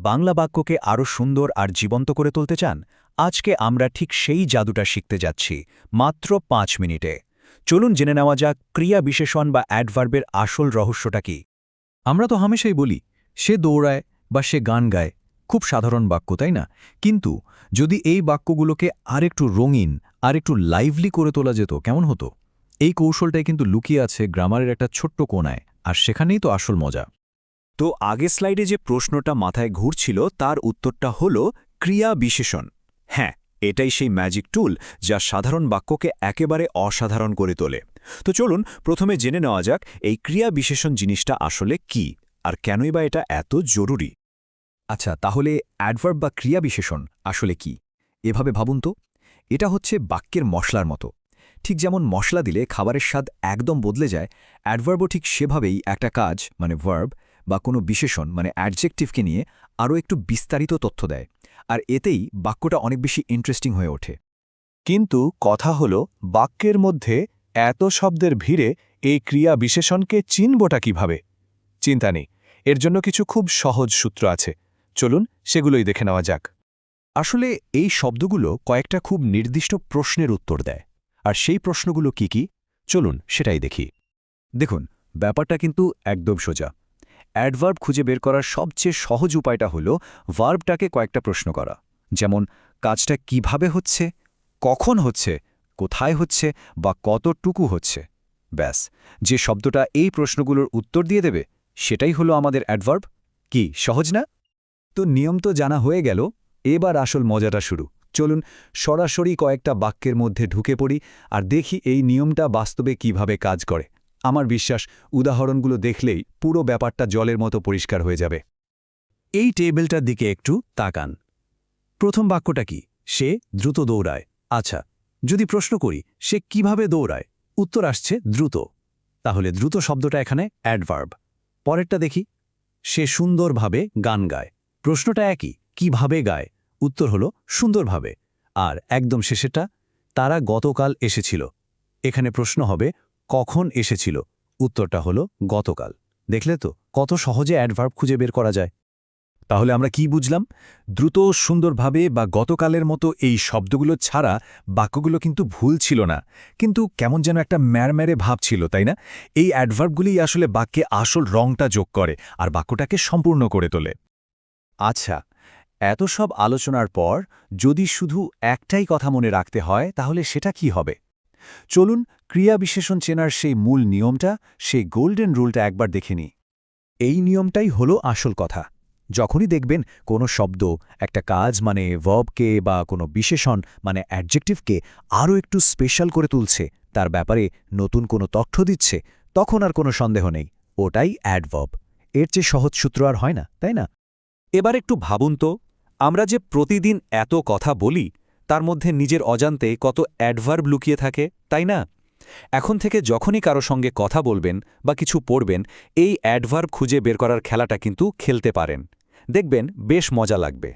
বাংলা বাক্যকে আরও সুন্দর আর জীবন্ত করে তুলতে চান? আজকে আমরা ঠিক সেই জাদুটা শিখতে যাচ্ছি, মাত্র ৫ মিনিটে। চলুন জেনে নেওয়া যাক ক্রিয়া বিশেষণ বা অ্যাডভার্বের আসল রহস্যটা কি। আমরা তো হামেশাই বলি সে দৌড়ায় বা সে গান গায়, খুব সাধারণ বাক্য তাই না? কিন্তু যদি এই বাক্যগুলোকে আরেকটু রঙিন আর একটু লাইভলি করে তোলা যেত কেমন হতো? এই কৌশলটাই কিন্তু লুকিয়ে আছে গ্রামারের একটা ছোট্ট কোণায়, আর সেখানেই তো আসল মজা। তো আগের স্লাইডে যে প্রশ্নটা মাথায় ঘুরছিল তার উত্তরটা হল ক্রিয়া বিশেষণ। হ্যাঁ, এটাই সেই ম্যাজিক টুল যা সাধারণ বাক্যকে একেবারে অসাধারণ করে তোলে। তো চলুন প্রথমে জেনে নেওয়া যাক এই ক্রিয়া বিশেষণ জিনিসটা আসলে কি, আর কেনই বা এটা এত জরুরি। আচ্ছা, তাহলে অ্যাডভার্ব বা ক্রিয়া বিশেষণ আসলে কি? এভাবে ভাবুন তো, এটা হচ্ছে বাক্যের মশলার মতো। ঠিক যেমন মশলা দিলে খাবারের স্বাদ একদম বদলে যায়, অ্যাডভার্বও ঠিক সেভাবেই একটা কাজ মানে ভার্ব বা কোনো বিশেষণ মানে অ্যাডজেক্টিভকে নিয়ে আরও একটু বিস্তারিত তথ্য দেয়, আর এতেই বাক্যটা অনেক বেশি ইন্টারেস্টিং হয়ে ওঠে। কিন্তু কথা হল, বাক্যের মধ্যে এত শব্দের ভিড়ে এই ক্রিয়া বিশেষণকে চিনবটা কিভাবে? চিন্তা নেই, এর জন্য কিছু খুব সহজ সূত্র আছে। চলুন সেগুলোই দেখে নেওয়া যাক। আসলে এই শব্দগুলো কয়েকটা খুব নির্দিষ্ট প্রশ্নের উত্তর দেয়, আর সেই প্রশ্নগুলো কি কি? চলুন সেটাই দেখি। দেখুন, ব্যাপারটা কিন্তু একদম সোজা। অ্যাডভার্ব খুঁজে বের করার সবচেয়ে সহজ উপায়টা হল ভার্বটাকে কয়েকটা প্রশ্ন করা। যেমন, কাজটা কিভাবে হচ্ছে, কখন হচ্ছে, কোথায় হচ্ছে বা কতটুকু হচ্ছে। ব্যাস, যে শব্দটা এই প্রশ্নগুলোর উত্তর দিয়ে দেবে সেটাই হলো আমাদের অ্যাডভার্ব। কি সহজ না? তো নিয়ম তো জানা হয়ে গেল, এবার আসল মজাটা শুরু। চলুন সরাসরি কয়েকটা বাক্যের মধ্যে ঢুকে পড়ি আর দেখি এই নিয়মটা বাস্তবে কিভাবে কাজ করে। আমার বিশ্বাস, উদাহরণগুলো দেখলেই পুরো ব্যাপারটা জলের মতো পরিষ্কার হয়ে যাবে। এই টেবিলটার দিকে একটু তাকান। প্রথম বাক্যটা কি? সে দ্রুত দৌড়ায়। আচ্ছা, যদি প্রশ্ন করি সে কিভাবে দৌড়ায়, উত্তর আসছে দ্রুত। তাহলে দ্রুত শব্দটা এখানে অ্যাডভার্ব। পরেরটা দেখি, সে সুন্দরভাবে গান গায়। প্রশ্নটা একই, কিভাবে গায়? উত্তর হলো সুন্দরভাবে। আর একদম শেষেরটা, তারা গতকাল এসেছিল। এখানে প্রশ্ন হবে কখন এসেছিল? উত্তরটা হলো গতকাল। দেখলে তো কত সহজে অ্যাডভার্ব খুঁজে বের করা যায়। তাহলে আমরা কি বুঝলাম? দ্রুত, সুন্দরভাবে বা গতকালের মতো এই শব্দগুলো ছাড়া বাক্যগুলো কিন্তু ভুল ছিল না, কিন্তু কেমন যেন একটা ম্যারম্যারে ভাব ছিল, তাই না? এই অ্যাডভার্বগুলিই আসলে বাক্যে আসল রংটা যোগ করে আর বাক্যটাকে সম্পূর্ণ করে তোলে। আচ্ছা, এত সব আলোচনার পর যদি শুধু একটাই কথা মনে রাখতে হয় তাহলে সেটা কি হবে? চলুন ক্রিয়া বিশেষণ চেনার সেই মূল নিয়মটা, সেই গোল্ডেন রুলটা একবার দেখে নিই। এই নিয়মটাই হলো আসল কথা। যখনই দেখবেন কোনো শব্দ একটা কাজ মানে ভার্বকে বা কোনো বিশেষণ মানে অ্যাডজেক্টিভকে আরও একটু স্পেশাল করে তুলছে, তার ব্যাপারে নতুন কোনো তথ্য দিচ্ছে, তখন আর কোনো সন্দেহ নেই, ওটাই অ্যাডভার্ব। এর চেয়ে সহজ সূত্র আর হয় না, তাই না? এবার একটু ভাবুন তো, আমরা যে প্রতিদিন এত কথা বলি তার মধ্যে নিজের অজান্তে কত অ্যাডভার্ব লুকিয়ে থাকে, তাই না? এখন থেকে যখনই কারো সঙ্গে কথা বলবেন বা কিছু পড়বেন, এই অ্যাডভার্ব খুঁজে বের করার খেলাটা কিন্তু খেলতে পারেন। দেখবেন বেশ মজা লাগবে।